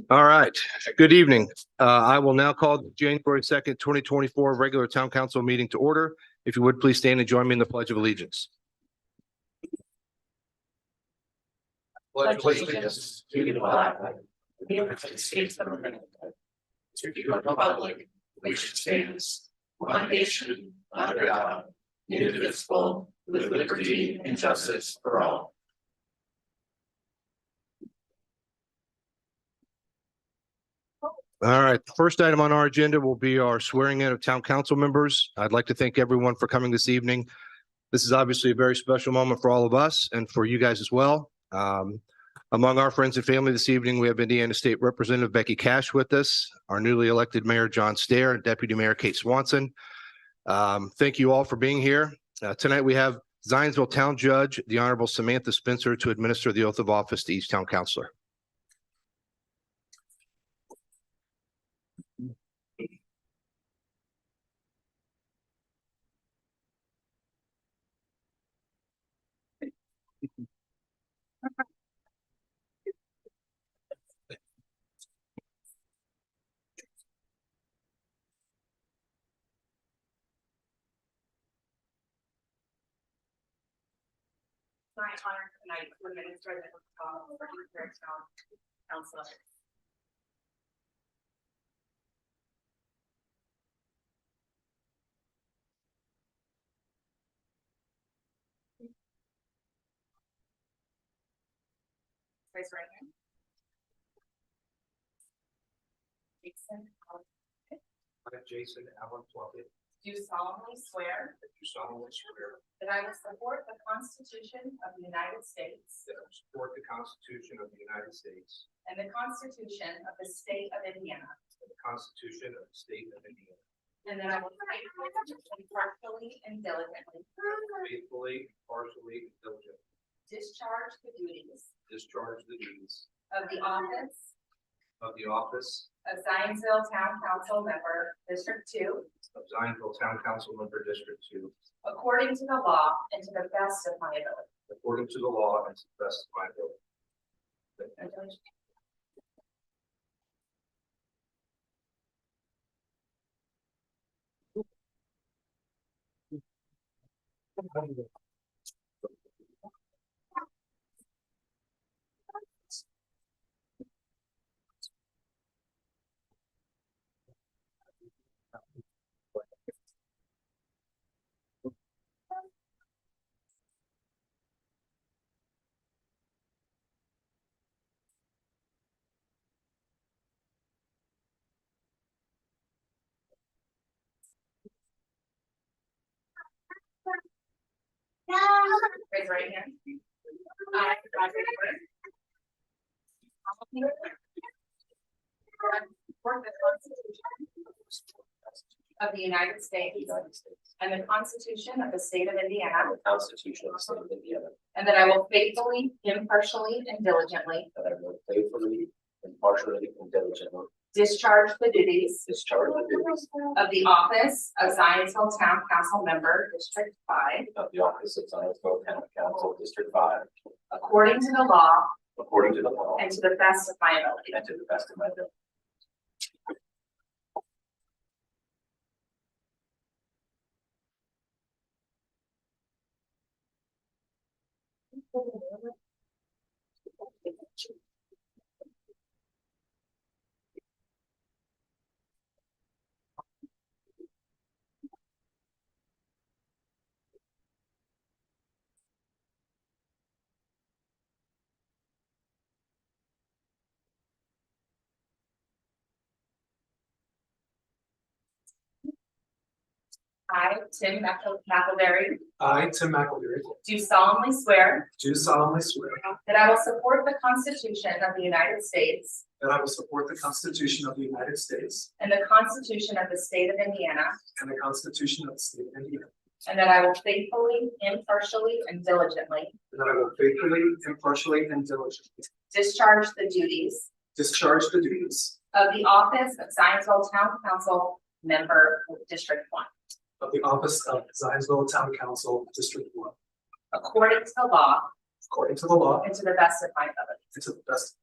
All right, good evening. I will now call the January 2nd, 2024 regular town council meeting to order. If you would please stand and join me in the Pledge of Allegiance. Pledge allegiance to the flag of the United States of America, to the republic which stands one nation under God, indivisible, with liberty and justice for all. All right, the first item on our agenda will be our swearing in of town council members. I'd like to thank everyone for coming this evening. This is obviously a very special moment for all of us and for you guys as well. Among our friends and family this evening, we have Indiana State Representative Becky Cash with us, our newly elected Mayor John Stair, and Deputy Mayor Kate Swanson. Thank you all for being here. Tonight we have Zionsville Town Judge, the Honorable Samantha Spencer, to administer the oath of office to each town councilor. My honor tonight to administer the town council. Raise your right hand. Jason Allen Plunkett, Do solemnly swear do solemnly swear that I will support the Constitution of the United States that I will support the Constitution of the United States and the Constitution of the State of Indiana, and the Constitution of the State of Indiana, and that I will faithfully, impartially, and diligently faithfully, impartially, and diligently discharge the duties discharge the duties of the office of the office of Zionsville Town Council Member, District 2, of Zionsville Town Council Member District 2, according to the law and to the best of my ability. according to the law and to the best of my ability. Congratulations. Raise your right hand. I, Roger Wood, support the Constitution of the United States and the Constitution of the State of Indiana, Constitution of the State of Indiana, and that I will faithfully, impartially, and diligently that I will faithfully, impartially, and diligently discharge the duties discharge the duties of the office of Zionsville Town Council Member, District 5, of the office of Zionsville Town Council District 5, according to the law according to the law and to the best of my ability. and to the best of my ability. I, Tim McElberry, I, Tim McElberry, do solemnly swear do solemnly swear that I will support the Constitution of the United States that I will support the Constitution of the United States and the Constitution of the State of Indiana, and the Constitution of the State of Indiana, and that I will faithfully, impartially, and diligently and that I will faithfully, impartially, and diligently discharge the duties discharge the duties of the office of Zionsville Town Council Member, District 1, of the office of Zionsville Town Council District 1, according to the law according to the law and to the best of my ability. and to the best.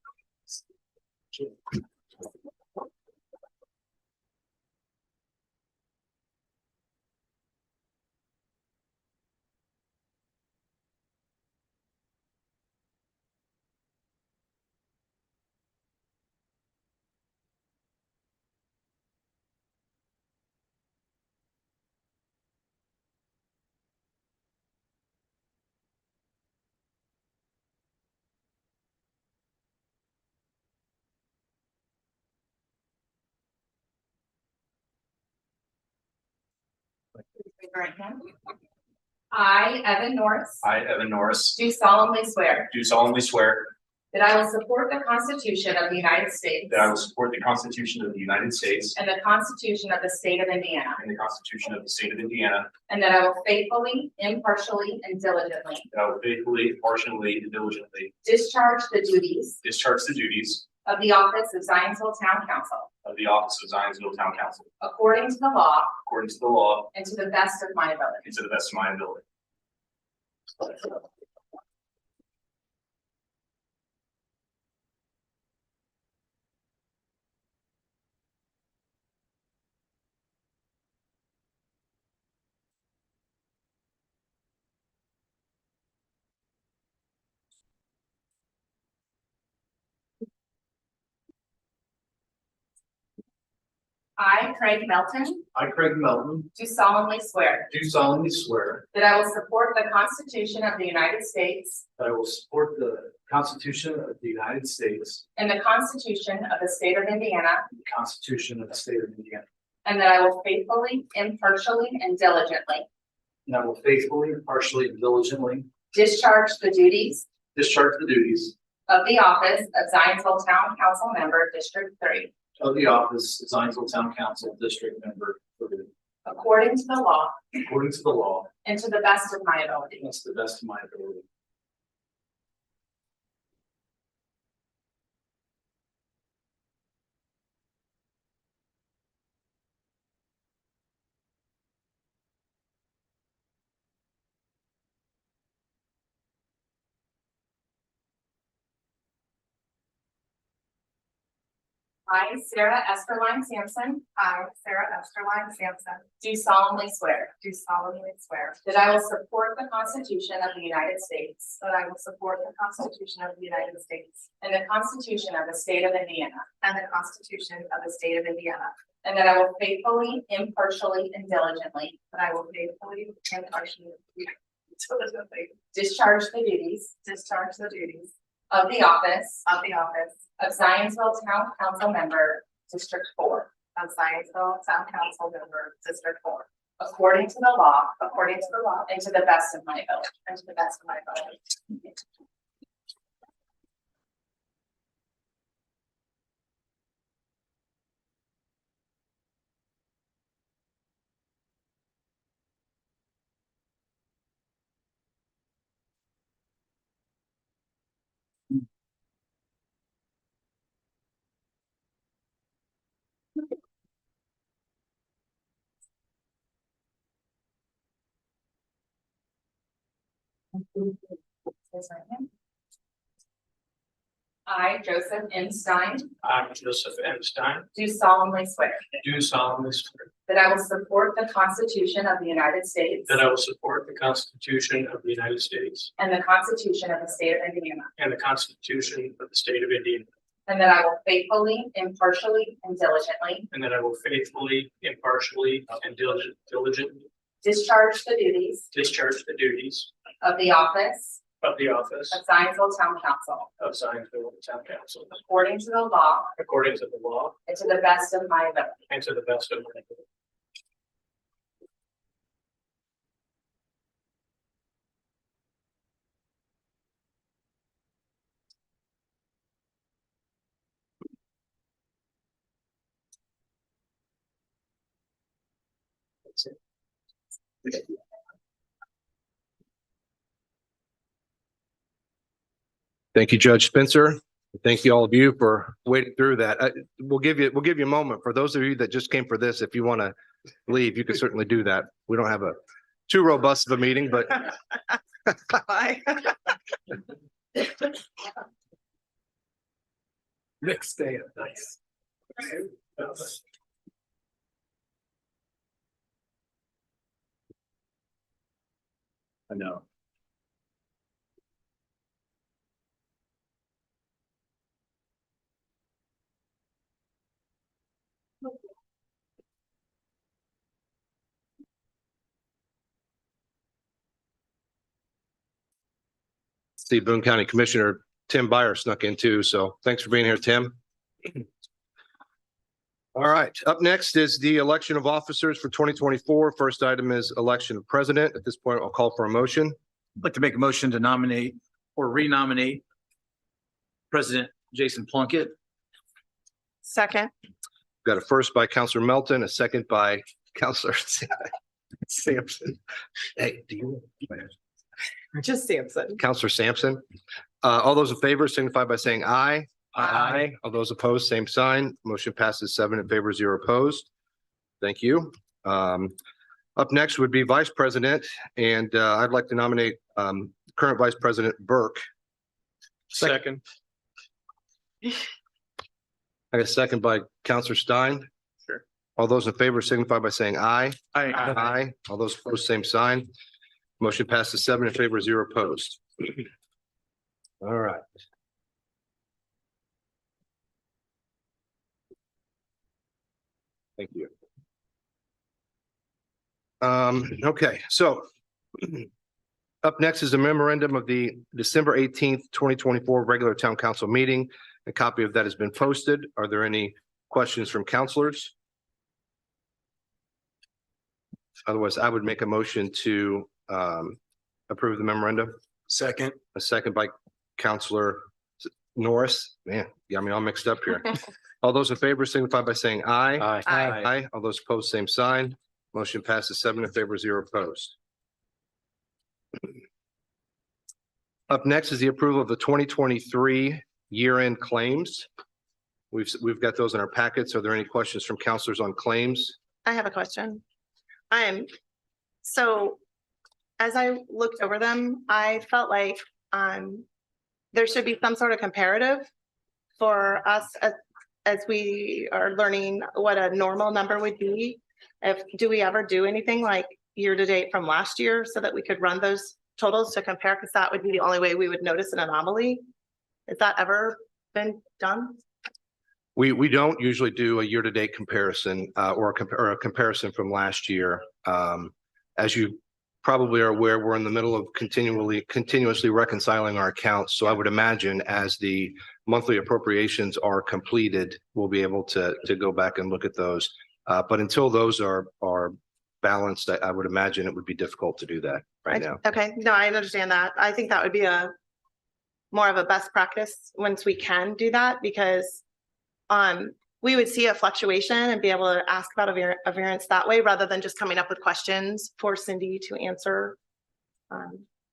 Raise your right hand. I, Evan Norris, I, Evan Norris, do solemnly swear do solemnly swear that I will support the Constitution of the United States that I will support the Constitution of the United States and the Constitution of the State of Indiana, and the Constitution of the State of Indiana, and that I will faithfully, impartially, and diligently that I will faithfully, impartially, and diligently discharge the duties discharge the duties of the office of Zionsville Town Council of the office of Zionsville Town Council according to the law according to the law and to the best of my ability. and to the best of my ability. I, Craig Melton, I, Craig Melton, do solemnly swear do solemnly swear that I will support the Constitution of the United States that I will support the Constitution of the United States and the Constitution of the State of Indiana, and the Constitution of the State of Indiana, and that I will faithfully, impartially, and diligently and I will faithfully, impartially, and diligently discharge the duties discharge the duties of the office of Zionsville Town Council Member, District 3, of the office of Zionsville Town Council District Member according to the law according to the law and to the best of my ability. and to the best of my ability. I, Sarah Esterline Sampson, do solemnly swear that I will support the Constitution of the United States and the Constitution of the State of Indiana, and that I will faithfully, impartially, and diligently discharge the duties of the office of Zionsville Town Council Member, District 4, according to the law and to the best of my ability. I, Joseph M. Stein, I, Joseph M. Stein, do solemnly swear do solemnly swear that I will support the Constitution of the United States that I will support the Constitution of the United States and the Constitution of the State of Indiana, and the Constitution of the State of Indiana, and that I will faithfully, impartially, and diligently and that I will faithfully, impartially, and diligently discharge the duties discharge the duties of the office of the office of Zionsville Town Council of Zionsville Town Council according to the law according to the law and to the best of my ability. and to the best of my ability. Thank you, Judge Spencer. Thank you all of you for waiting through that. We'll give you a moment. For those of you that just came for this, if you want to leave, you can certainly do that. We don't have a too robust of a meeting, but Bye. Next day, nice. I know. See Boone County Commissioner Tim Byer snuck in too, so thanks for being here, Tim. All right, up next is the election of officers for 2024. First item is election of president. At this point, I'll call for a motion. I'd like to make a motion to nominate or renominate President Jason Plunkett. Second. Got a first by Counselor Melton, a second by Counselor Sampson. Hey, do you? Just Sampson. Counselor Sampson. All those in favor signify by saying aye. Aye. All those opposed, same sign. Motion passes 7 in favor, 0 opposed. Thank you. Up next would be Vice President, and I'd like to nominate current Vice President Burke. Second. I got a second by Counselor Stein. Sure. All those in favor signify by saying aye. Aye. Aye. All those opposed, same sign. Motion passes 7 in favor, 0 opposed. All right. Thank you. Okay, so up next is a memorandum of the December 18th, 2024 regular town council meeting. A copy of that has been posted. Are there any questions from counselors? Otherwise, I would make a motion to approve the memorandum. Second. A second by Counselor Norris. Man, yeah, I mean, all mixed up here. All those in favor signify by saying aye. Aye. Aye. All those opposed, same sign. Motion passes 7 in favor, 0 opposed. Up next is the approval of the 2023 year-end claims. We've got those in our packets. Are there any questions from counselors on claims? I have a question. So as I looked over them, I felt like there should be some sort of comparative for us as we are learning what a normal number would be. Do we ever do anything like year to date from last year so that we could run those totals to compare? Because that would be the only way we would notice an anomaly. Has that ever been done? We don't usually do a year-to-date comparison or a comparison from last year. As you probably are aware, we're in the middle of continuously reconciling our accounts. So I would imagine as the monthly appropriations are completed, we'll be able to go back and look at those. But until those are balanced, I would imagine it would be difficult to do that right now. Okay, no, I understand that. I think that would be more of a best practice once we can do that, because we would see a fluctuation and be able to ask about a variance that way rather than just coming up with questions for Cindy to answer.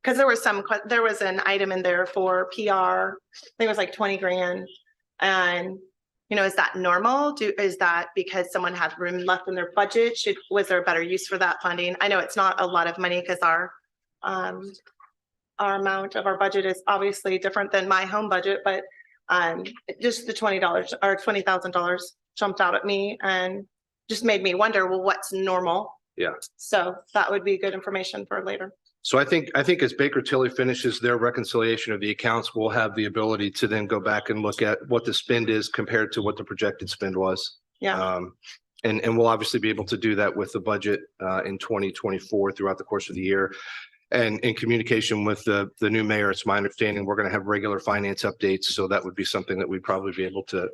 Because there was an item in there for PR, I think it was like 20 grand. And, you know, is that normal? Is that because someone had room left in their budget? Was there a better use for that funding? I know it's not a lot of money because our amount of our budget is obviously different than my home budget, but just the $20 or $20,000 jumped out at me and just made me wonder, well, what's normal? Yeah. So that would be good information for later. So I think as Baker Tilly finishes their reconciliation of the accounts, we'll have the ability to then go back and look at what the spend is compared to what the projected spend was. Yeah. And we'll obviously be able to do that with the budget in 2024 throughout the course of the year. And in communication with the new mayor, it's my understanding we're going to have regular finance updates. So that would be something that we'd probably be able to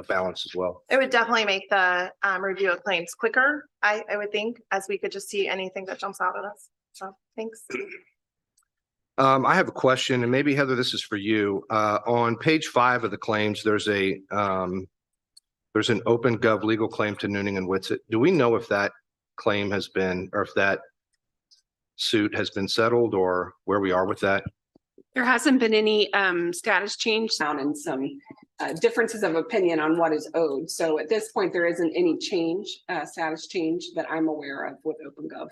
balance as well. It would definitely make the review of claims quicker, I would think, as we could just see anything that jumps out at us. So thanks. I have a question, and maybe Heather, this is for you. On page 5 of the claims, there's an open gov legal claim to Nooning and Witsit. Do we know if that claim has been, or if that suit has been settled, or where we are with that? There hasn't been any status change down and some differences of opinion on what is owed. So at this point, there isn't any change, status change that I'm aware of with OpenGov.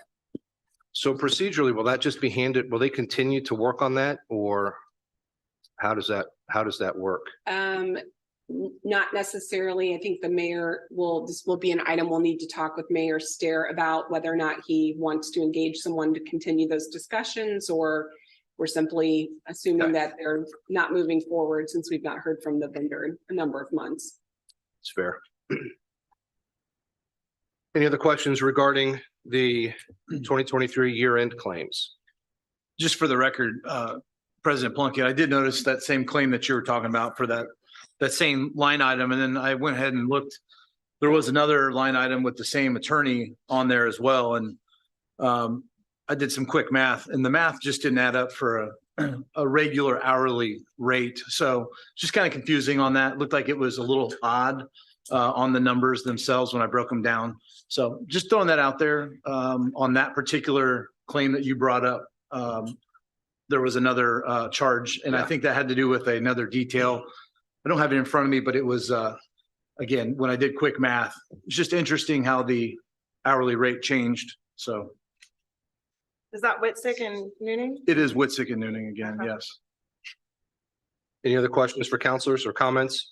So procedurally, will that just be handed? Will they continue to work on that, or how does that work? Not necessarily. I think the mayor this will be an item we'll need to talk with Mayor Stair about whether or not he wants to engage someone to continue those discussions, or we're simply assuming that they're not moving forward since we've not heard from the vendor in a number of months. It's fair. Any other questions regarding the 2023 year-end claims? Just for the record, President Plunkett, I did notice that same claim that you were talking about for that same line item. And then I went ahead and looked. There was another line item with the same attorney on there as well. And I did some quick math, and the math just didn't add up for a regular hourly rate. So just kind of confusing on that. It looked like it was a little odd on the numbers themselves when I broke them down. So just throwing that out there on that particular claim that you brought up. There was another charge, and I think that had to do with another detail. I don't have it in front of me, but it was, again, when I did quick math, it's just interesting how the hourly rate changed. So Is that Whitstick and Nooning? it is Whitstick and Nooning again, Okay. yes. Any other questions for counselors or comments?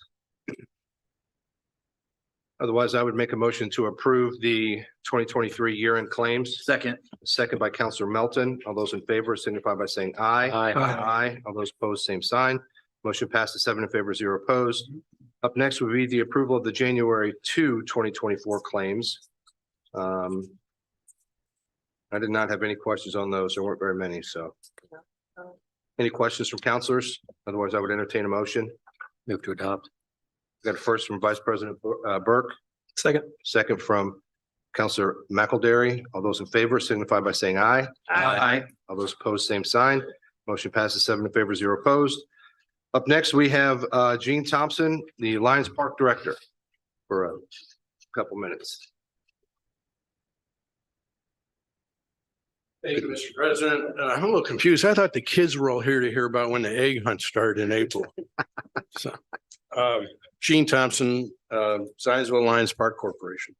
Otherwise, I would make a motion to approve the 2023 year-end claims. Second. Second by Counselor Melton. All those in favor signify by saying aye. Aye. Aye. All those opposed, same sign. Motion passes 7 in favor, 0 opposed. Up next would be the approval of the January 2, 2024 claims. I did not have any questions on those. There weren't very many, so. Any questions from counselors? Otherwise, I would entertain a motion. Move to adopt. Got a first from Vice President Burke, Second. second from Counselor McElderry. All those in favor signify by saying aye. Aye. All those opposed, same sign. Motion passes 7 in favor, 0 opposed. Up next, we have Gene Thompson, the Lions Park Director, for a couple minutes. Thank you, Mr. President. I'm a little confused. I thought the kids were all here to hear about when the egg hunt started in April. So, Gene Thompson, Zionsville Lions Park Corporation.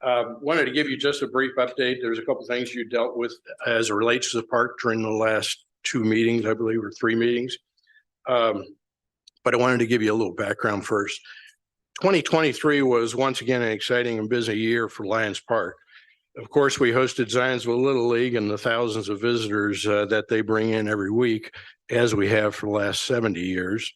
Wanted to give you just a brief update. There's a couple of things you dealt with as it relates to the park during the last 2 meetings, I believe, or 3 meetings. But I wanted to give you a little background first. 2023 was once again an exciting and busy year for Lions Park. Of course, we hosted Zionsville Little League and the thousands of visitors that they bring in every week, as we have for the last 70 years.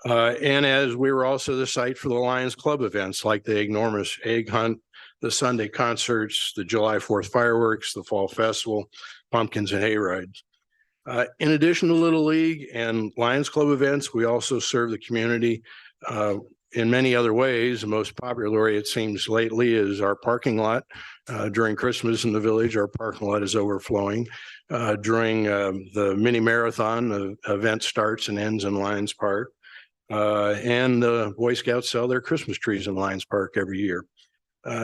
And as we were also the site for the Lions Club events like the enormous egg hunt, the Sunday concerts, the July 4th fireworks, the fall festival, pumpkins and hay rides. In addition to Little League and Lions Club events, we also serve the community in many other ways. The most popular way, it seems lately, is our parking lot. During Christmas in the village, our parking lot is overflowing. During the mini marathon, the event starts and ends in Lions Park. And the Boy Scouts sell their Christmas trees in Lions Park every year.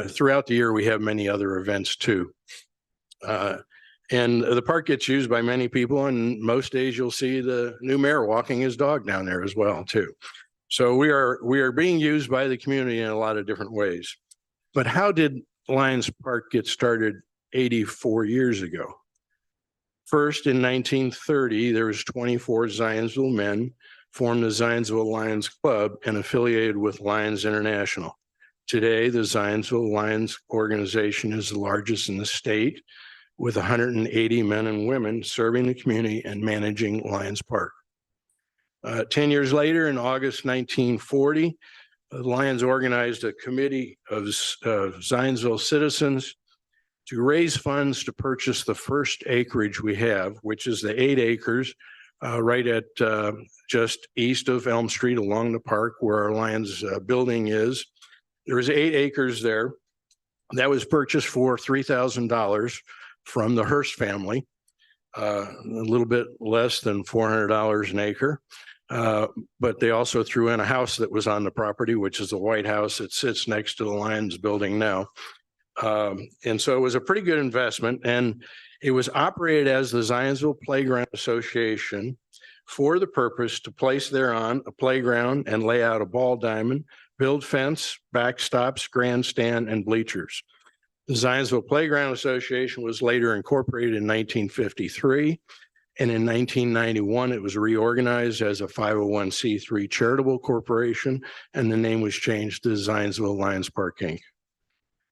Throughout the year, we have many other events too. And the park gets used by many people, and most days you'll see the new mayor walking his dog down there as well too. So we are being used by the community in a lot of different ways. But how did Lions Park get started 84 years ago? First, in 1930, there was 24 Zionsville men formed the Zionsville Lions Club and affiliated with Lions International. Today, the Zionsville Lions organization is the largest in the state, with 180 men and women serving the community and managing Lions Park. 10 years later, in August 1940, the Lions organized a committee of Zionsville citizens to raise funds to purchase the first acreage we have, which is the 8 acres right at just east of Elm Street along the park where our Lions building is. There was 8 acres there. That was purchased for $3,000 from the Hearst family, a little bit less than $400 an acre. But they also threw in a house that was on the property, which is the White House that sits next to the Lions building now. And so it was a pretty good investment, and it was operated as the Zionsville Playground Association for the purpose to place thereon a playground and lay out a ball diamond, build fence, backstops, grandstand, and bleachers. The Zionsville Playground Association was later incorporated in 1953, And in 1991, it was reorganized as a 501c3 charitable corporation, and the name was changed to Zionsville Lions Park, Inc.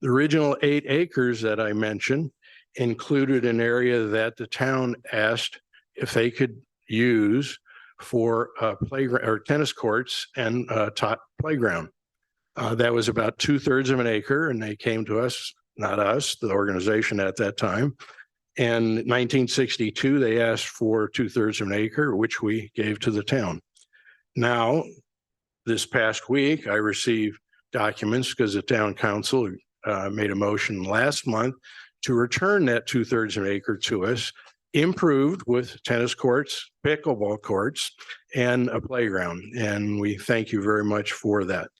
The original 8 acres that I mentioned included an area that the town asked if they could use for playground or tennis courts and tot playground. That was about 2/3 of an acre, and they came to us, not us, the organization at that time. And in 1962, they asked for 2/3 of an acre, which we gave to the town. Now, this past week, I received documents because the town council made a motion last month to return that 2/3 of an acre to us, improved with tennis courts, pickleball courts, and a playground. And we thank you very much for that.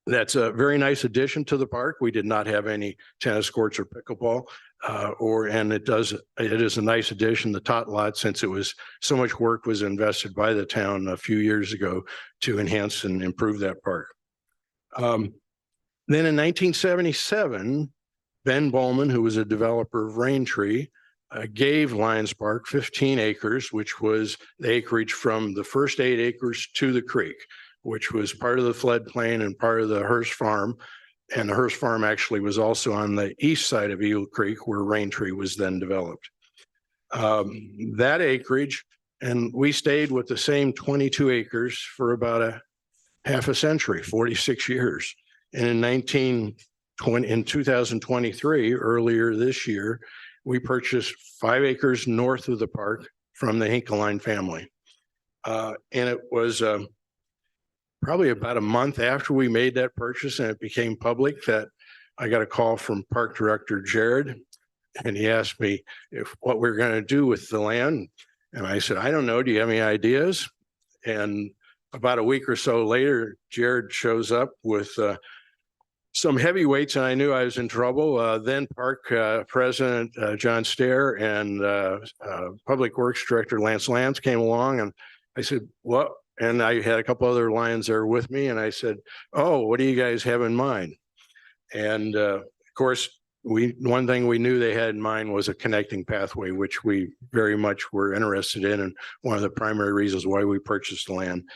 That's a very nice addition to the park. We did not have any tennis courts or pickleball, and it is a nice addition. The tot lot, since it was so much work was invested by the town a few years ago to enhance and improve that park. Then in 1977, Ben Bowman, who was a developer of Raintree, gave Lions Park 15 acres, which was the acreage from the first 8 acres to the creek, which was part of the floodplain and part of the Hearst Farm. And the Hearst Farm actually was also on the east side of Eagle Creek, where Raintree was then developed. That acreage, and we stayed with the same 22 acres for about a half a century, 46 years. And in 2023, earlier this year, we purchased 5 acres north of the park from the Hinkeline family. And it was probably about a month after we made that purchase and it became public that I got a call from Park Director Jared, and he asked me what we're going to do with the land. And I said, I don't know. Do you have any ideas? And about a week or so later, Jared shows up with some heavyweights, and I knew I was in trouble. Then Park President John Stair and Public Works Director Lance came along, and I said, "What?" And I had a couple other Lions there with me, and I said, "Oh, what do you guys have in mind?" And of course, one thing we knew they had in mind was a connecting pathway, which we very much were interested in, and one of the primary reasons why we purchased the land.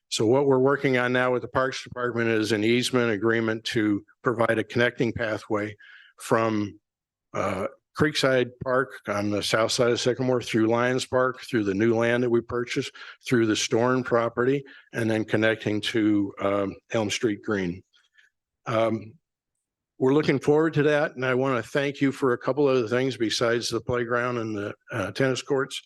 So what we're working on now with the Parks Department is an easement agreement to provide a connecting pathway from Creekside Park on the south side of Sycamore through Lions Park, through the new land that we purchased, through the Storm property, and then connecting to Elm Street Green. We're looking forward to that, and I want to thank you for a couple other things besides the playground and the tennis courts.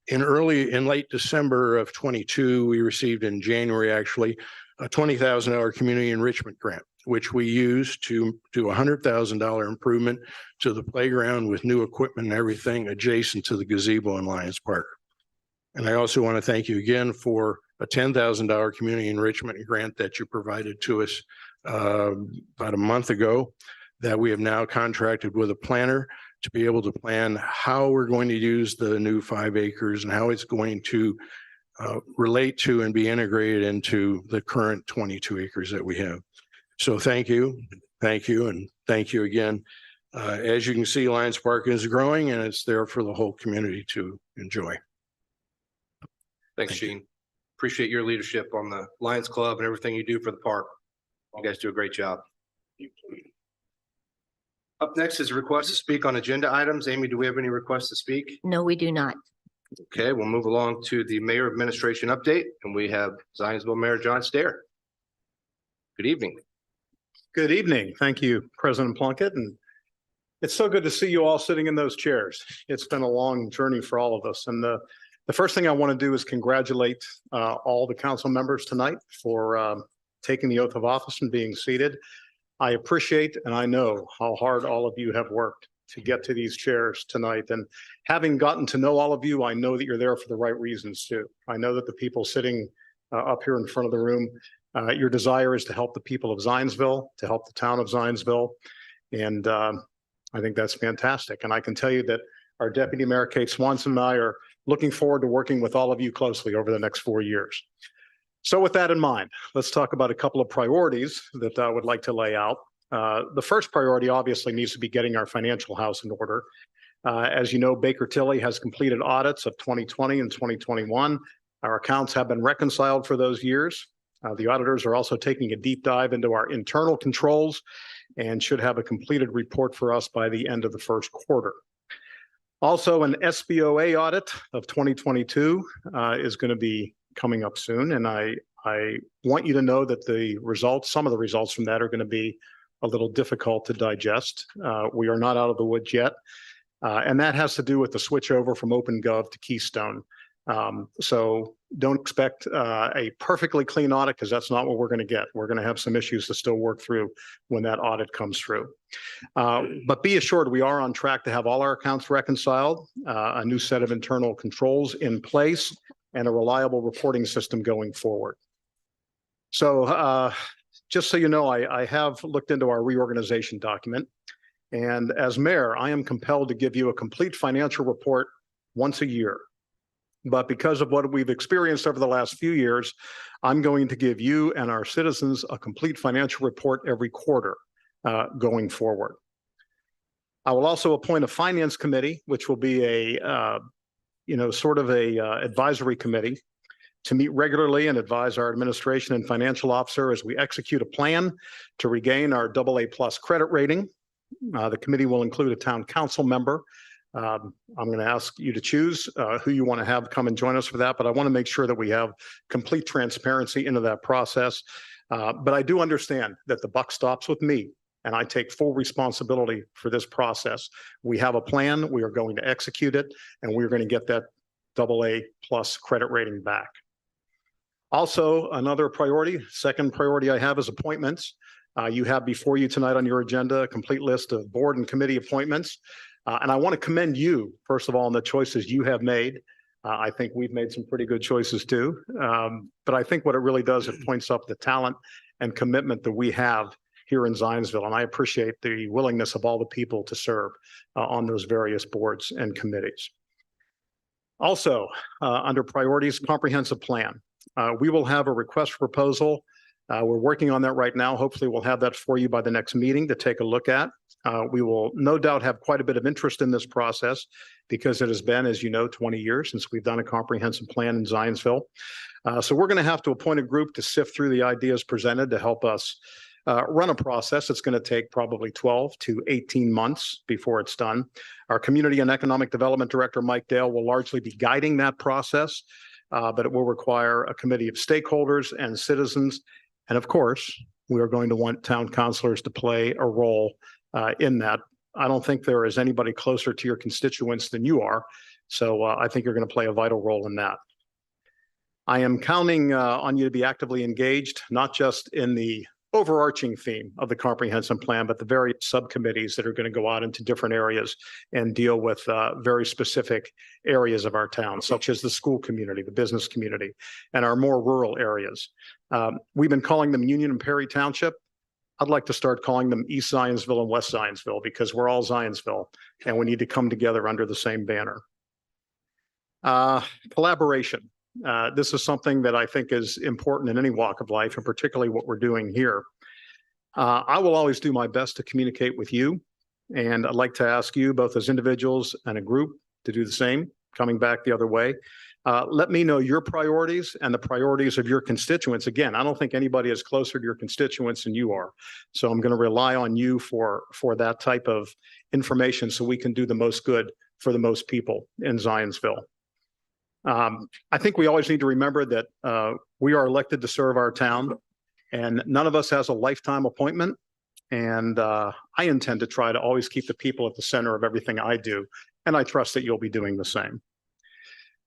In late December of 22, we received in January, actually, a $20,000 community enrichment grant, which we used to do a $100,000 improvement to the playground with new equipment and everything adjacent to the gazebo in Lions Park. And I also want to thank you again for a $10,000 community enrichment grant that you provided to us about a month ago, that we have now contracted with a planner to be able to plan how we're going to use the new 5 acres and how it's going to relate to and be integrated into the current 22 acres that we have. So thank you, and thank you again. As you can see, Lions Park is growing, and it's there for the whole community to enjoy. Thanks, Gene. Appreciate your leadership on the Lions Club and everything you do for the park. You guys do a great job. Up next is a request to speak on agenda items. Amy, do we have any requests to speak? No, we do not. Okay, we'll move along to the Mayor Administration update, and we have Zionsville Mayor John Stair. Good evening. Good evening. Thank you, President Plunkett. And it's so good to see you all sitting in those chairs. It's been a long journey for all of us. And the first thing I want to do is congratulate all the council members tonight for taking the oath of office and being seated. I appreciate and I know how hard all of you have worked to get to these chairs tonight. And having gotten to know all of you, I know that you're there for the right reasons too. I know that the people sitting up here in front of the room, your desire is to help the people of Zionsville, to help the town of Zionsville. And I think that's fantastic. And I can tell you that our Deputy Mayor Kate Swanson and I are looking forward to working with all of you closely over the next 4 years. So with that in mind, let's talk about a couple of priorities that I would like to lay out. The first priority obviously needs to be getting our financial house in order. As you know, Baker Tilly has completed audits of 2020 and 2021. Our accounts have been reconciled for those years. The auditors are also taking a deep dive into our internal controls and should have a completed report for us by the end of the first quarter. Also, an SBOA audit of 2022 is going to be coming up soon, and I want you to know that the results, some of the results from that are going to be a little difficult to digest. We are not out of the woods yet, and that has to do with the switch over from OpenGov to Keystone. So don't expect a perfectly clean audit, because that's not what we're going to get. We're going to have some issues to still work through when that audit comes through. But be assured, we are on track to have all our accounts reconciled, a new set of internal controls in place, and a reliable reporting system going forward. So just so you know, I have looked into our reorganization document. And as mayor, I am compelled to give you a complete financial report once a year. But because of what we've experienced over the last few years, I'm going to give you and our citizens a complete financial report every quarter going forward. I will also appoint a finance committee, which will be a, sort of a advisory committee to meet regularly and advise our administration and financial officer as we execute a plan to regain our AA+ credit rating. The committee will include a town council member. I'm going to ask you to choose who you want to have come and join us for that, but I want to make sure that we have complete transparency into that process. But I do understand that the buck stops with me, and I take full responsibility for this process. We have a plan, we are going to execute it, and we're going to get that AA+ credit rating back. Also, another priority, second priority I have is appointments. You have before you tonight on your agenda a complete list of board and committee appointments. And I want to commend you, first of all, on the choices you have made. I think we've made some pretty good choices too. But I think what it really does, it points up the talent and commitment that we have here in Zionsville. And I appreciate the willingness of all the people to serve on those various boards and committees. Also, under priorities, comprehensive plan. We will have a request for proposal. We're working on that right now. Hopefully we'll have that for you by the next meeting to take a look at. We will no doubt have quite a bit of interest in this process because it has been, as you know, 20 years since we've done a comprehensive plan in Zionsville. So we're going to have to appoint a group to sift through the ideas presented to help us run a process. It's going to take probably 12 to 18 months before it's done. Our Community and Economic Development Director, Mike Dale, will largely be guiding that process, but it will require a committee of stakeholders and citizens. And of course, we are going to want town councilors to play a role in that. I don't think there is anybody closer to your constituents than you are. So I think you're going to play a vital role in that. I am counting on you to be actively engaged, not just in the overarching theme of the comprehensive plan, but the various subcommittees that are going to go out into different areas and deal with very specific areas of our town, such as the school community, the business community, and our more rural areas. We've been calling them Union and Perry Township. I'd like to start calling them East Zionsville and West Zionsville, because we're all Zionsville and we need to come together under the same banner. Collaboration. This is something that I think is important in any walk of life, and particularly what we're doing here. I will always do my best to communicate with you, and I'd like to ask you, both as individuals and a group, to do the same, coming back the other way. Let me know your priorities and the priorities of your constituents. Again, I don't think anybody is closer to your constituents than you are. So I'm going to rely on you for that type of information so we can do the most good for the most people in Zionsville. I think we always need to remember that we are elected to serve our town, and none of us has a lifetime appointment. And I intend to try to always keep the people at the center of everything I do. And I trust that you'll be doing the same.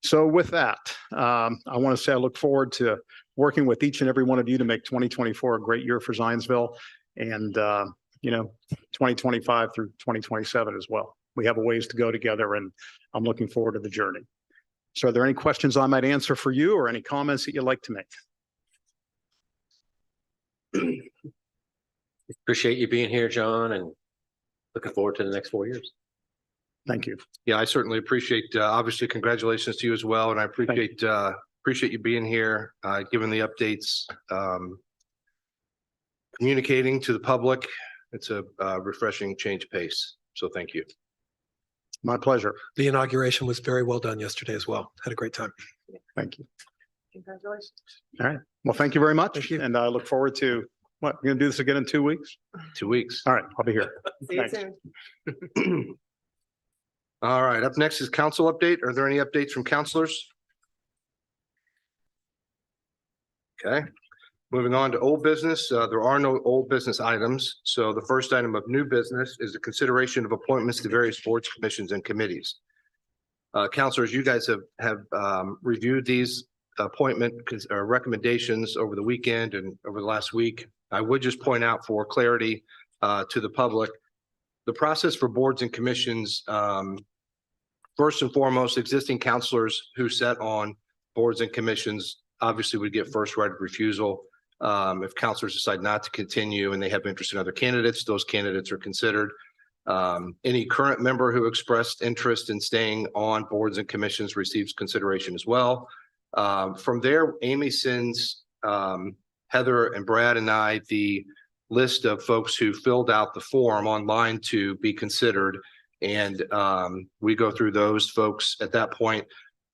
So with that, I want to say I look forward to working with each and every one of you to make 2024 a great year for Zionsville, and 2025 through 2027 as well. We have a ways to go together, and I'm looking forward to the journey. So are there any questions I might answer for you, or any comments that you'd like to make? Appreciate you being here, John, and looking forward to the next 4 years. Thank you. Yeah, I certainly appreciate, obviously, congratulations to you as well. And I appreciate you being here, giving the updates, communicating to the public. It's a refreshing change of pace. So thank you. My pleasure. The inauguration was very well done yesterday as well. Had a great time. Thank you. Congratulations. All right. Well, thank you very much. Thank you. And I look forward to, what, you're gonna do this again in 2 weeks? 2 weeks. All right, I'll be here. See you Thanks. soon. All right, up next is council update. Are there any updates from councilors? Okay, moving on to old business. There are no old business items. So the first item of new business is the consideration of appointments to various boards, commissions, and committees. Councilors, you guys have reviewed these recommendations over the weekend and over the last week. I would just point out for clarity to the public, the process for boards and commissions, first and foremost, existing councilors who sat on boards and commissions obviously would get first right of refusal. If councilors decide not to continue and they have interest in other candidates, those candidates are considered. Any current member who expressed interest in staying on boards and commissions receives consideration as well. From there, Amy sends Heather and Brad and I the list of folks who filled out the form online to be considered. And we go through those folks at that point.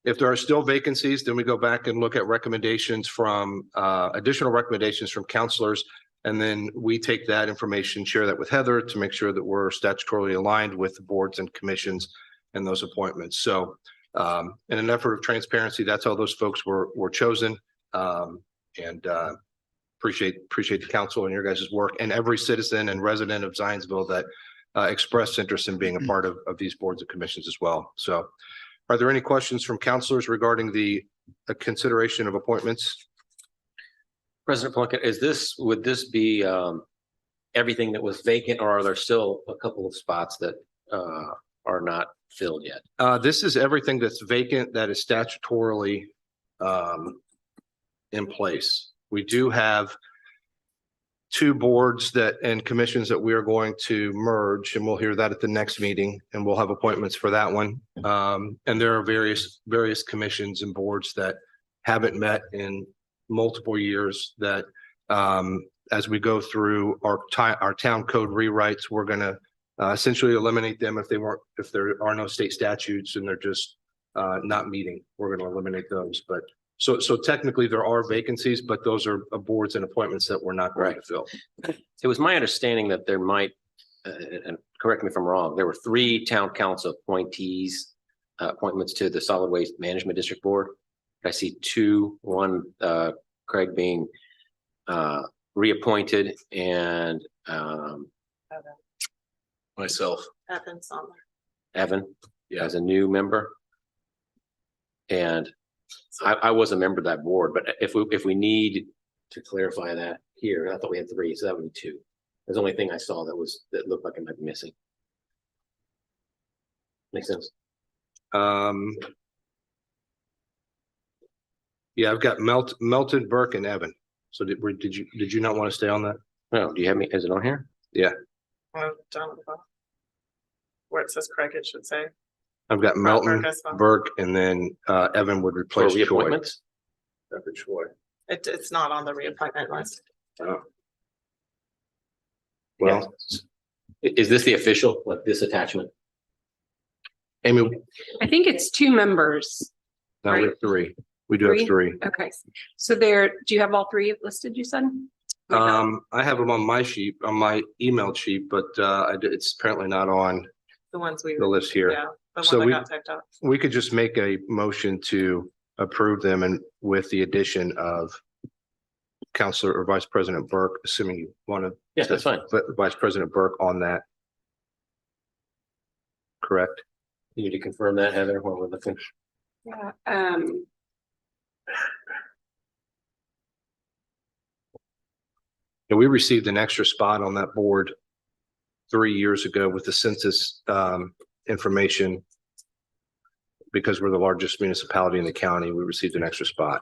If there are still vacancies, then we go back and look at recommendations from additional recommendations from counselors. And then we take that information, share that with Heather to make sure that we're statutorily aligned with the boards and commissions and those appointments. So in an effort of transparency, that's how those folks were chosen. And appreciate the council and your guys' work and every citizen and resident of Zionsville that expressed interest in being a part of these boards and commissions as well. So are there any questions from counselors regarding the consideration of appointments? President Plunkett, would this be everything that was vacant, or are there still a couple of spots that are not filled yet? This is everything that's vacant that is statutorily in place. We do have 2 boards and commissions that we are going to merge, and we'll hear that at the next meeting, and we'll have appointments for that one. And there are various commissions and boards that haven't met in multiple years that as we go through our town code rewrites, we're going to essentially eliminate them if there are no state statutes and they're just not meeting. We're going to eliminate those. But so technically there are vacancies, but those are boards and appointments that we're not going to fill. It was my understanding that there might, and correct me if I'm wrong, there were 3 town council appointees, appointments to the Solid Waste Management District Board. I see 2, one Craig being reappointed and Myself. Evan's on Evan as a new member. And I was a member of that board, but if we need to clarify that here, I thought we had 3, so that would be 2. That's the only thing I saw that looked like it might be missing. Makes sense. Yeah, I've got Melton, Burke, and Evan. So did you not want to stay on that? No, do you have me? Is it on here? Yeah, Down where it says Craig, it should say. I've got Melton, Burke, and then Evan would For replace Troy. reappointments? After Troy. It's not on the reappointment list. Oh. Well, Is this the official, like this attachment? Amy, I think it's 2 members. now we have 3. We do have 3. Okay, so do you have all 3 listed, you said? I have them on my sheet, on my email sheet, but it's apparently not on The ones we. the list here. Yeah, the So one that got typed out. We could just make a motion to approve them and with the addition of Counselor or Vice President Burke, assuming you want to. Yeah, that's fine. But Vice President Burke on that. Correct? You need to confirm that, Heather, while we're looking. Yeah. And we received an extra spot on that board 3 years ago with the census information. Because we're the largest municipality in the county, we received an extra spot.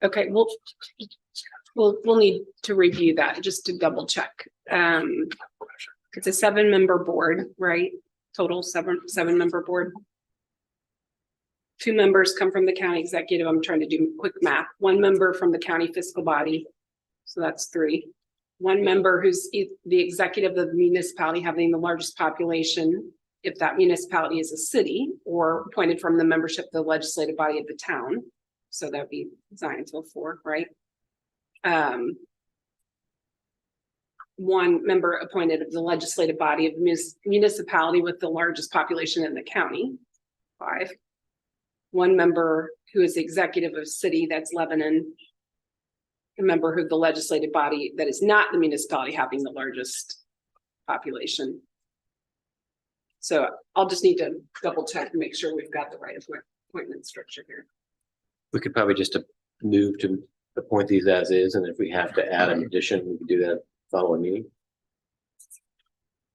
Okay, we'll need to review that just to double check. It's a 7-member board, right? Total 7-member board. 2 members come from the county executive. I'm trying to do quick math. 1 member from the county fiscal body. So that's 3. One member who's the executive of the municipality having the largest population, if that municipality is a city, or appointed from the membership of the legislative body of the town. So that'd be Zionsville 4, right? One member appointed of the legislative body of the municipality with the largest population in the county, 5. One member who is the executive of city, that's Lebanon. A member of the legislative body that is not the municipality having the largest population. So I'll just need to double check and make sure we've got the right appointment structure here. We could probably just move to appoint these as is, and if we have to add an addition, we could do that following meeting.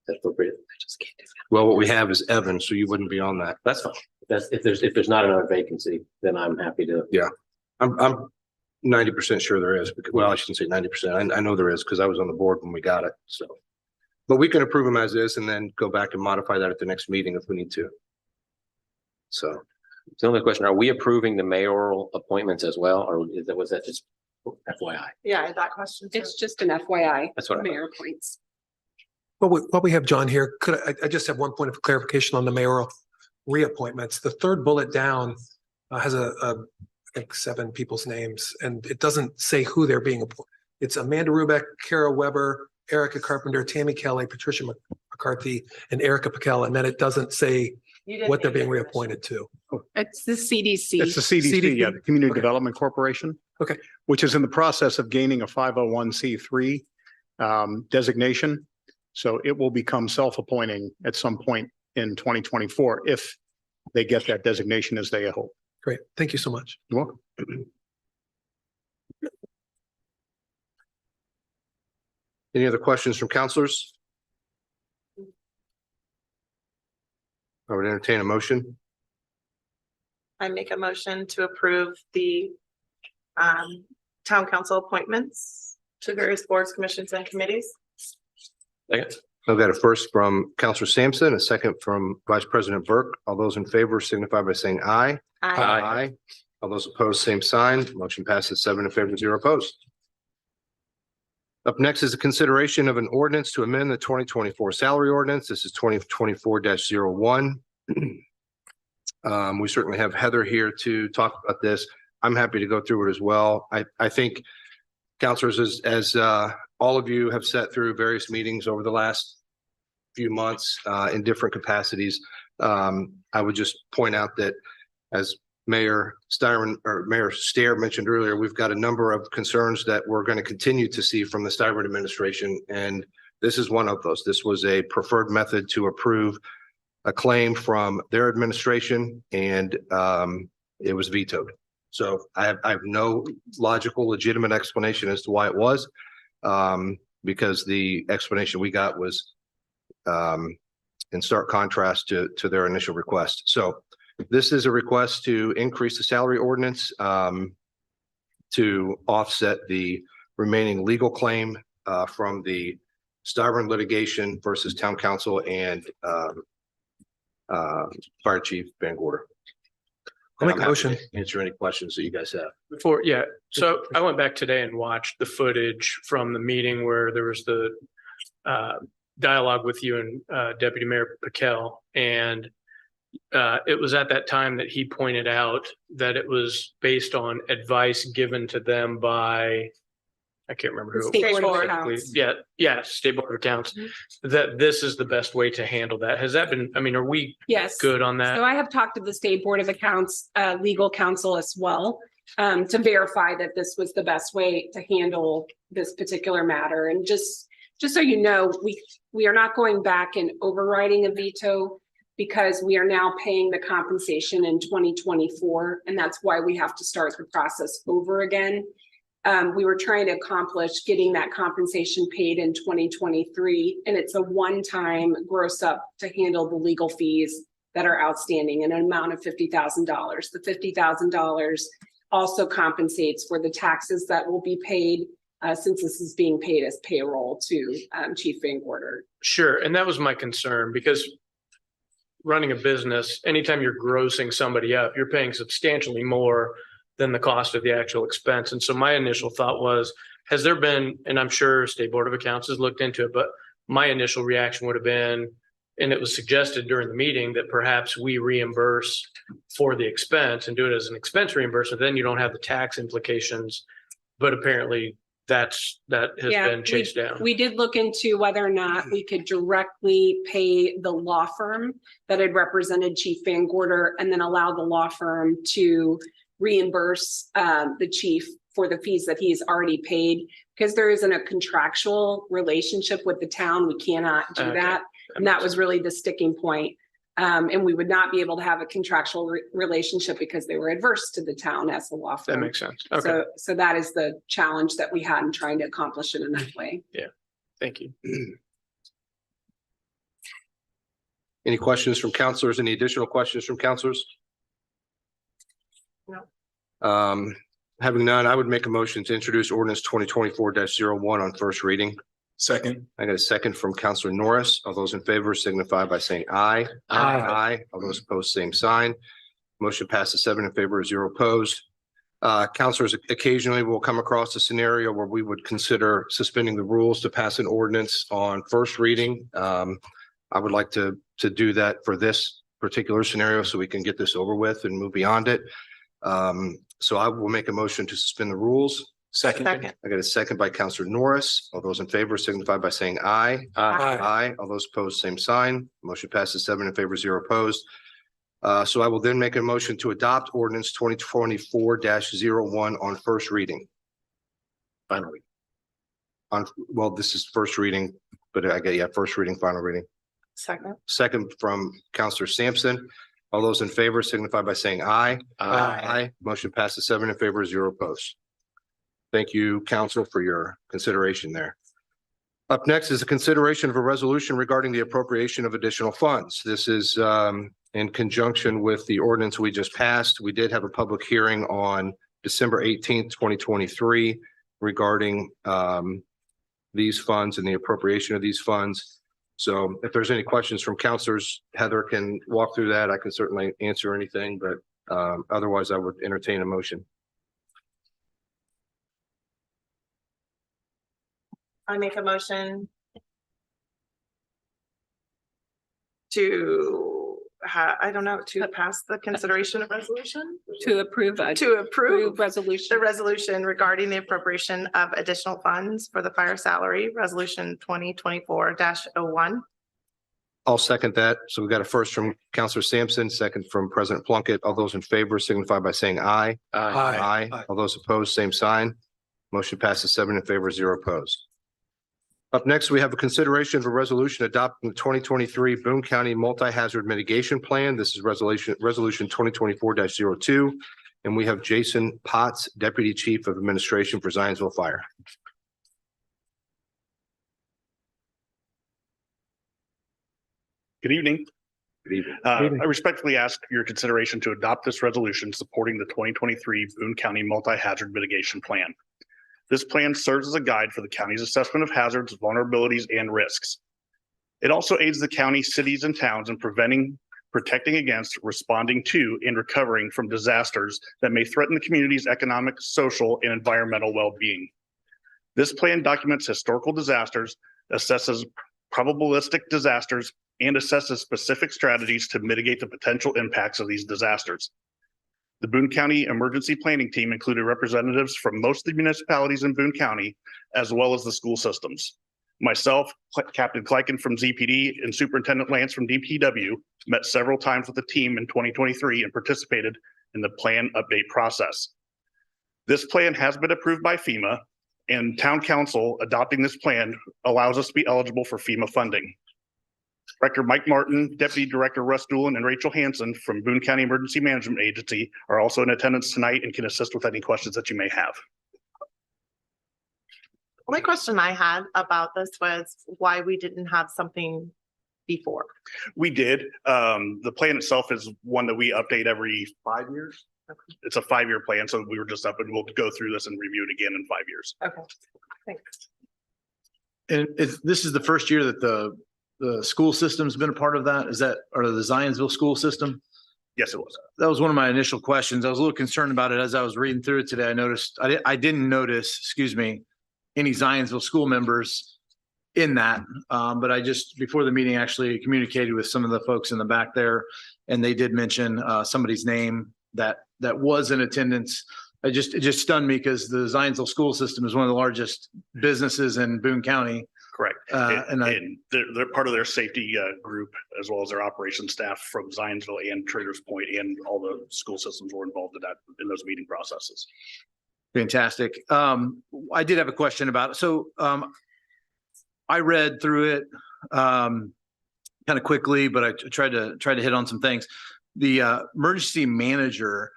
That's appropriate. I just can't do that. Well, what we have is Evan, so you wouldn't be on that. That's fine. If there's not another vacancy, then I'm happy to. Yeah, I'm 90% sure there is. Well, I shouldn't say 90%. I know there is because I was on the board when we got it. So, but we can approve them as is and then go back and modify that at the next meeting if we need to. So, the only question: are we approving the mayoral appointments as well, or was that just FYI? Yeah, I had that question. It's just an FYI. That's what I mayor appoints. Well, while we have John here, could I just have one point of clarification on the mayoral reappointments? The third bullet down has I think 7 people's names, and it doesn't say who they're being appointed. It's Amanda Rubeck, Kara Weber, Erica Carpenter, Tammy Kelly, Patricia McCarthy, and Erica Piquel, and then it doesn't say what they're being reappointed to. It's the CDC. It's the CDC, yeah, the Community Development Corporation. Okay. Which is in the process of gaining a 501c3 designation. So it will become self-appointing at some point in 2024 if they get that designation as they hope. Great. Thank you so much. You're welcome. any other questions from counselors? I would entertain a motion. I make a motion to approve the town council appointments to various boards, commissions, and committees. Second. I've got a first from Counselor Sampson, a second from Vice President Burke. All those in favor signify by saying aye. Aye. All those opposed, same sign. Motion passes 7 in favor, 0 opposed. Up next is a consideration of an ordinance to amend the 2024 salary ordinance. This is 2024-01. We certainly have Heather here to talk about this. I'm happy to go through it as well. I think counselors, as all of you have sat through various meetings over the last few months in different capacities, I would just point out that as Mayor Stair mentioned earlier, we've got a number of concerns that we're going to continue to see from the Stuyvesant administration, and this is one of those. This was a preferred method to approve a claim from their administration, and it was vetoed. So I have no logical, legitimate explanation as to why it was, because the explanation we got was in stark contrast to their initial request. So this is a request to increase the salary ordinance to offset the remaining legal claim from the Stuyvesant litigation versus town council and Fire Chief Van Gorder. I'll make a motion. Answer any questions that you guys have. So I went back today and watched the footage from the meeting where there was the dialogue with you and Deputy Mayor Piquel, and it was at that time that he pointed out that it was based on advice given to them by, I can't remember who. State Board of specifically. Accounts. Yeah, State Board of Accounts, that this is the best way to handle that. Has that been, I mean, are we Yes. good on that? So I have talked to the State Board of Accounts, legal counsel as well, to verify that this was the best way to handle this particular matter. And just so you know, we are not going back and overriding a veto because we are now paying the compensation in 2024. And that's why we have to start the process over again. We were trying to accomplish getting that compensation paid in 2023, and it's a one-time gross up to handle the legal fees that are outstanding in an amount of $50,000. The $50,000 also compensates for the taxes that will be paid since this is being paid as payroll to Chief Van Gorder. Sure, and that was my concern, because running a business, anytime you're grossing somebody up, you're paying substantially more than the cost of the actual expense. And so my initial thought was, has there been, and I'm sure State Board of Accounts has looked into it, but my initial reaction would have been, and it was suggested during the meeting that perhaps we reimburse for the expense and do it as an expense reimbursement, then you don't have the tax implications. But apparently that has Yeah, been chased down. We did look into whether or not we could directly pay the law firm that had represented Chief Van Gorder and then allow the law firm to reimburse the chief for the fees that he's already paid. Because there isn't a contractual relationship with the town, we cannot do Okay. that. And that was really the sticking point. And we would not be able to have a contractual relationship because they were adverse to the town as the law That firm. makes sense. Okay, So that is the challenge that we had in trying to accomplish it in that way. thank you. Any questions from counselors? Any additional questions from counselors? No. Having none, I would make a motion to introduce ordinance 2024-01 on first reading. Second. I got a second from Counselor Norris. All those in favor signify by saying aye. Aye. All those opposed, same sign. Motion passes 7 in favor, 0 opposed. Counselors, occasionally will come across a scenario where we would consider suspending the rules to pass an ordinance on first reading. I would like to do that for this particular scenario so we can get this over with and move beyond it. So I will make a motion to suspend the rules. Second. I got a second by Counselor Norris. All those in favor signify by saying aye. Aye. All those opposed, same sign. Motion passes 7 in favor, 0 opposed. So I will then make a motion to adopt ordinance 2024-01 on first reading. Final reading. Well, this is first reading, but I get, first reading, final reading. Second. Second from Counselor Sampson. All those in favor signify by saying aye. Aye. Motion passes 7 in favor, 0 opposed. Thank you, council, for your consideration there. Up next is a consideration of a resolution regarding the appropriation of additional funds. This is in conjunction with the ordinance we just passed. We did have a public hearing on December 18th, 2023 regarding these funds and the appropriation of these funds. So if there's any questions from counselors, Heather can walk through that. I can certainly answer anything, but otherwise I would entertain a motion. I make a motion to pass the consideration of resolution, To approve to approve resolution. the resolution regarding the appropriation of additional funds for the fire salary, resolution 2024-01. I'll second that. So we got a first from Counselor Sampson, second from President Plunkett. All those in favor signify by saying aye. Aye. All those opposed, same sign. Motion passes 7 in favor, 0 opposed. Up next, we have a consideration of a resolution adopting the 2023 Boone County Multi-Hazard Mitigation Plan. This is resolution 2024-02. And we have Jason Potts, Deputy Chief of Administration for Zionsville Fire. Good evening. Good evening. I respectfully ask your consideration to adopt this resolution supporting the 2023 Boone County Multi-Hazard Mitigation Plan. This plan serves as a guide for the county's assessment of hazards, vulnerabilities, and risks. It also aids the county, cities, and towns in protecting against, responding to, and recovering from disasters that may threaten the community's economic, social, and environmental well-being. This plan documents historical disasters, assesses probabilistic disasters, and assesses specific strategies to mitigate the potential impacts of these disasters. The Boone County Emergency Planning Team included representatives from most of the municipalities in Boone County, as well as the school systems. Myself, Captain Kleiken from ZPD, and Superintendent Lance from DPW met several times with the team in 2023 and participated in the plan update process. This plan has been approved by FEMA, and Town Council adopting this plan allows us to be eligible for FEMA funding. Director Mike Martin, Deputy Director Russ Doolin, and Rachel Hansen from Boone County Emergency Management Agency are also in attendance tonight and can assist with any questions that you may have. Only question I had about this was why we didn't have something before. We did. The plan itself is one that we update every 5 years. It's a 5-year plan, so we were just up and we'll go through this and review it again in 5 years. Okay, thanks. And this is the first year that the school system's been a part of that? Is that, or the Zionsville school system? Yes, it was. That was one of my initial questions. I was a little concerned about it as I was reading through it today. I didn't notice, excuse me, any Zionsville school members in that. But I just, before the meeting, actually communicated with some of the folks in the back there, and they did mention somebody's name that was in attendance. It just stunned me because the Zionsville school system is one of the largest businesses in Boone County. Correct. And And they're part of their safety group, as well as their operations staff from Zionsville and Traders Point, and all the school systems were involved in those meeting processes. Fantastic. I did have a question about it. So I read through it kind of quickly, but I tried to hit on some things. The emergency manager,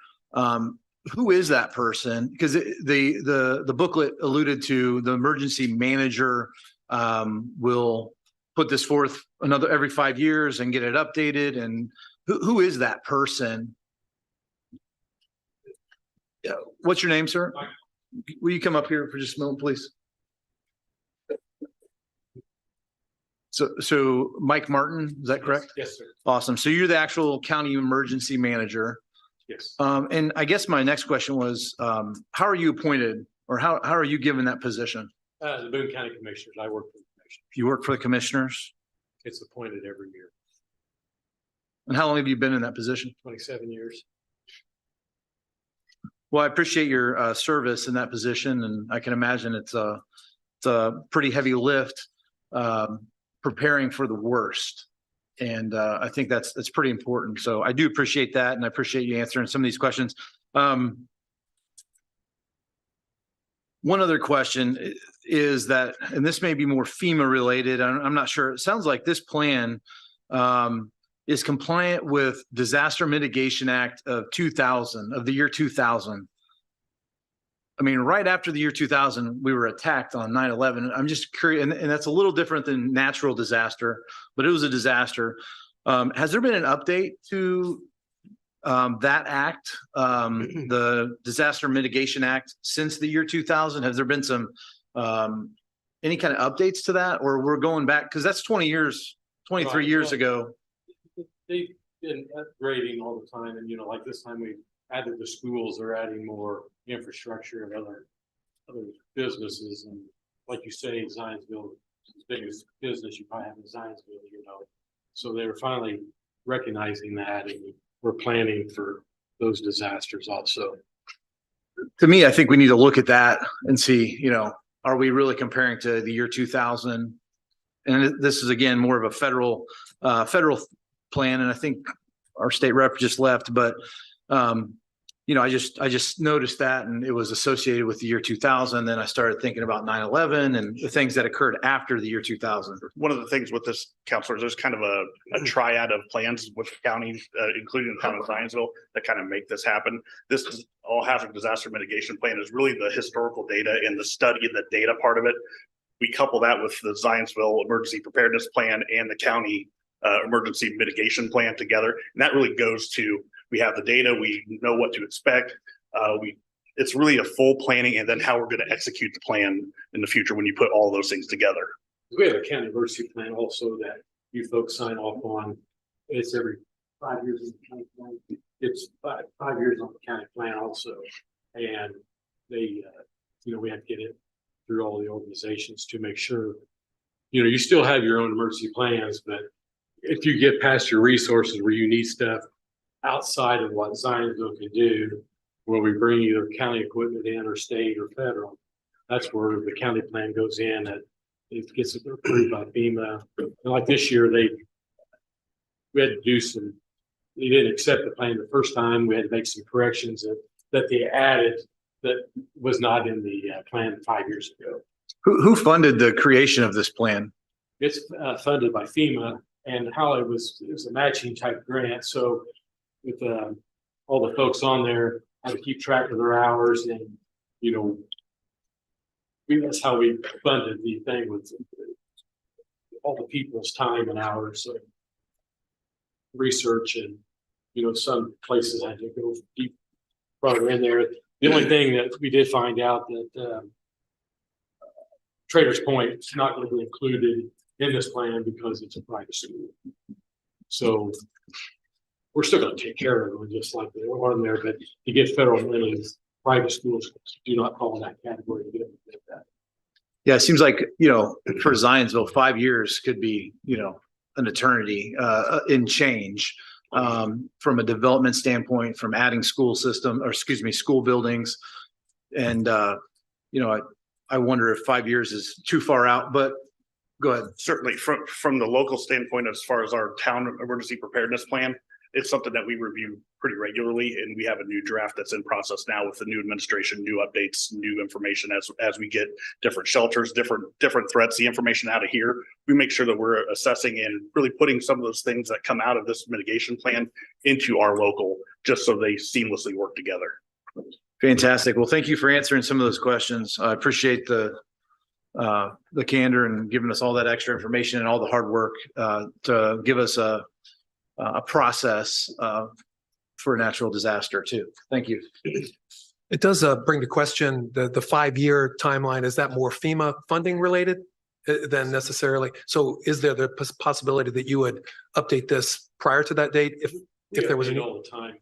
who is that person? Because the booklet alluded to the emergency manager will put this forth every 5 years and get it updated. And who is that person? Yeah. What's your name, sir? Will you come up here for just a moment, please? So Mike Martin, is that correct? Yes, sir. Awesome. So you're the actual county emergency manager. Yes. And I guess my next question was, how are you appointed, or how are you given that position? The Boone County Commissioners, I work for the commission. You work for the commissioners? It's appointed every year, And how long have you been in that position? 27 years. Well, I appreciate your service in that position, and I can imagine it's a pretty heavy lift preparing for the worst. And I think that's pretty important. So I do appreciate that, and I appreciate you answering some of these questions. One other question is that, and this may be more FEMA related, I'm not sure. It sounds like this plan is compliant with Disaster Mitigation Act of the year 2000. I mean, right after the year 2000, we were attacked on 9/11. I'm just curious, and that's a little different than natural disaster, but it was a disaster. Has there been an update to that act, the Disaster Mitigation Act, since the year 2000? Has there been some any kind of updates to that, or we're going back, because that's 23 years ago? They've been upgrading all the time, and like this time we added the schools, they're adding more infrastructure and other businesses, and like you say, Zionsville is the biggest business you probably have in Zionsville, so they're finally recognizing that, and we're planning for those disasters also. To me, I think we need to look at that and see, are we really comparing to the year 2000? And this is, again, more of a federal plan. And I think our state rep just left, but I just noticed that, and it was associated with the year 2000. Then I started thinking about 9/11 and the things that occurred after the year 2000. One of the things with this, counselors, there's kind of a triad of plans with counties, including the town of Zionsville, that kind of make this happen. This all hazard disaster mitigation plan is really the historical data and the study and the data part of it. We couple that with the Zionsville emergency preparedness plan and the county emergency mitigation plan together. And that really goes to, we have the data, we know what to expect. It's really a full planning, and then how we're going to execute the plan in the future when you put all those things together. We have a county emergency plan also that you folks sign off on. It's every 5 years in the county plan. It's 5 years on the county plan also. And they, we have to get it through all the organizations to make sure, you still have your own emergency plans, but if you get past your resources where you need stuff outside of what Zionsville can do, where we bring either county equipment in or state or federal, that's where the county plan goes in, and it gets approved by FEMA. And like this year, we had to do they didn't accept the plan the first time. We had to make some corrections that they added that was not in the plan 5 years ago. Who funded the creation of this plan? It's funded by FEMA, and how it was a matching type grant. So with all the folks on there, had to keep track of their hours, and that's how we funded the thing, with all the people's time and hours of research. And some places had to go deep further in there. The only thing that we did find out that Traders Point is not going to be included in this plan because it's a private school. So we're still going to take care of them just like they are in there, but to get federal money, private schools do not fall in that category to get that. Yeah, it seems like, for Zionsville, 5 years could be, an eternity in change. From a development standpoint, from adding school buildings. And, I wonder if 5 years is too far out, but go ahead. Certainly from the local standpoint, as far as our town emergency preparedness plan, it's something that we review pretty regularly, and we have a new draft that's in process now with the new administration, new updates, new information as we get different shelters, different threats, the information out of here. We make sure that we're assessing and really putting some of those things that come out of this mitigation plan into our local, just so they seamlessly work together. Fantastic. Well, thank you for answering some of those questions. I appreciate the candor and giving us all that extra information and all the hard work to give us a process for a natural disaster too. Thank you. It does bring to question the 5-year timeline. Is that more FEMA funding related than necessarily? So is there the possibility that you would update this prior to that date if there was any? All the time,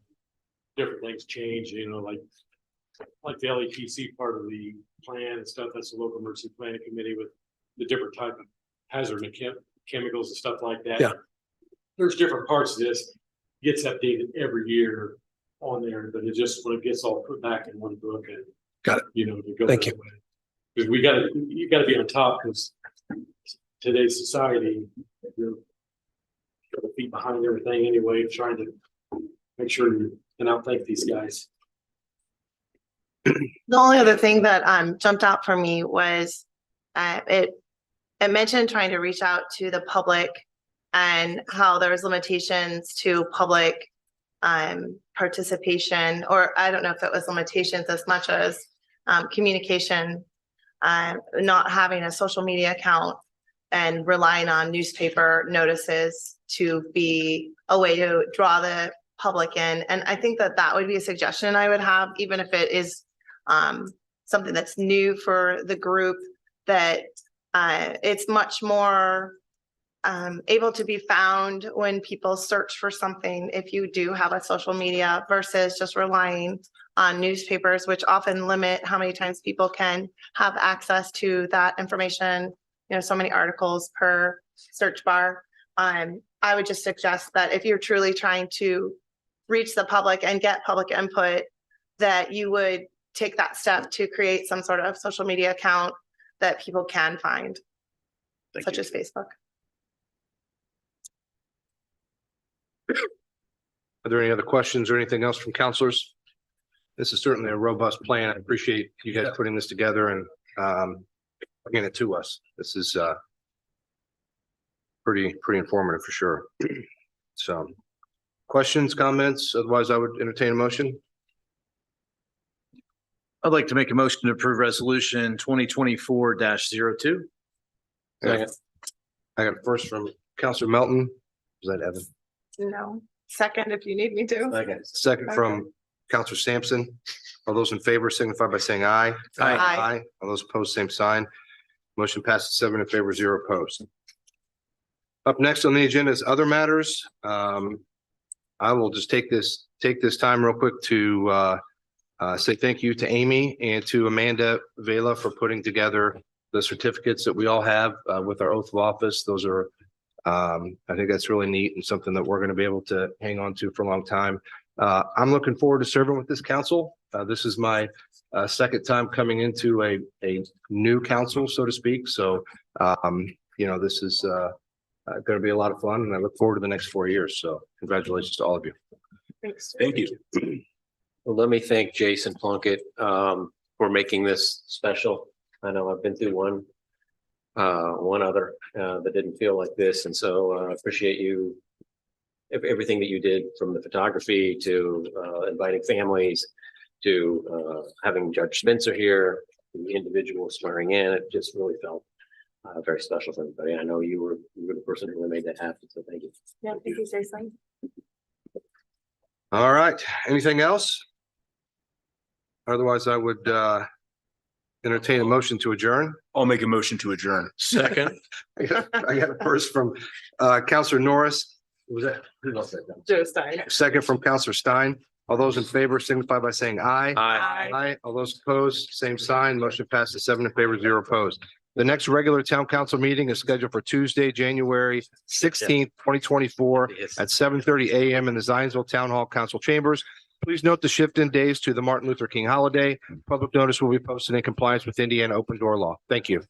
different things change, like the LEPC part of the plan and stuff, that's the local emergency planning committee with the different type of hazard chemicals and stuff like that. Yeah. There's different parts of this, gets updated every year on there, but it just, when it gets all put back in one book and. Got it. To go. Thank you. Because you gotta be on top, because today's society, you're got to feet behind everything anyway, trying to make sure you can outthink these guys. The only other thing that jumped out for me was it mentioned trying to reach out to the public and how there was limitations to public participation, or I don't know if it was limitations as much as communication, not having a social media account and relying on newspaper notices to be a way to draw the public in. And I think that would be a suggestion I would have, even if it is something that's new for the group, that it's much more able to be found when people search for something if you do have a social media versus just relying on newspapers, which often limit how many times people can have access to that information, so many articles per search bar. I would just suggest that if you're truly trying to reach the public and get public input, that you would take that step to create some sort of social media account that people can find, such as Facebook. Are there any other questions or anything else from counselors? This is certainly a robust plan. I appreciate you guys putting this together and bringing it to us. This is pretty informative for sure. So questions, comments? Otherwise, I would entertain a motion. I'd like to make a motion to approve resolution 2024-02. Second. I got a first from Counselor Melton. Is that Evan? No, second if you need me to. Second from Counselor Sampson. All those in favor signify by saying aye. Aye. All those opposed, same sign. Motion passes 7 in favor, 0 opposed. Up next on the agenda is other matters. I will just take this time real quick to say thank you to Amy and to Amanda Vela for putting together the certificates that we all have with our oath of office. Those are, I think that's really neat and something that we're going to be able to hang on to for a long time. I'm looking forward to serving with this council. This is my second time coming into a new council, so to speak. So, this is going to be a lot of fun, and I look forward to the next 4 years. So congratulations to all of you. Thanks. Thank you. Well, let me thank Jason Plunkett for making this special. I know I've been through one other that didn't feel like this, and so I appreciate you, everything that you did, from the photography to inviting families to having Judge Spencer here, the individual swearing in. It just really felt very special for everybody. I know you were the person who made that happen, so thank you. Yeah, thank you, Jason. All right. Anything else? Otherwise, I would entertain a motion to adjourn. I'll make a motion to adjourn. Second. I got a first from Counselor Norris. Was that? Who else said that? Joe Stein. Second from Counselor Stein. All those in favor signify by saying aye. Aye. Aye. All those opposed, same sign. Motion passes 7 in favor, 0 opposed. The next regular town council meeting is scheduled for Tuesday, January 16th, 2024 at 7:30 a.m. in the Zionsville Town Hall Council Chambers. Please note the shift in days to the Martin Luther King holiday. Public notice will be posted in compliance with Indiana open door law. Thank you.